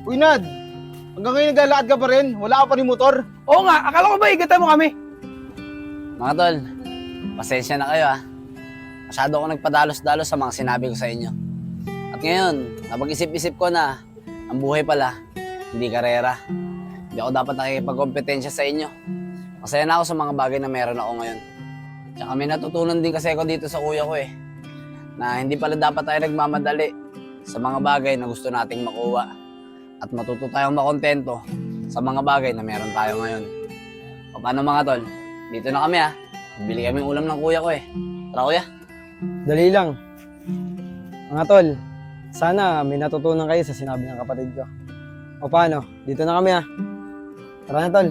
Uy, Nad! Hanggang ngayon naglalakad ka pa rin? Wala ka pa rin motor? Oo nga, akala ko ba igatan mo kami? Mga tol, pasensya na kayo Masyado ako nagpadalos-dalos sa mga sinabi ko sa inyo. At ngayon, napag-isip-isip ko na ang buhay pala, hindi karera. Hindi ako dapat nakikipagkompetensya sa inyo. Masaya na ako sa mga bagay na meron ako ngayon. Tsaka may natutunan din kasi ako dito sa kuya ko na hindi pala dapat tayo nagmamadali sa mga bagay na gusto nating makuha. At matuto tayong makontento sa mga bagay na meron tayo ngayon. O paano mga tol? Dito na kami Bili kami ulam ng kuya ko Tara kuya. Dali lang. Mga tol, sana may natutunan kayo sa sinabi ng kapatid ko. O paano? Dito na kami Tara na tol.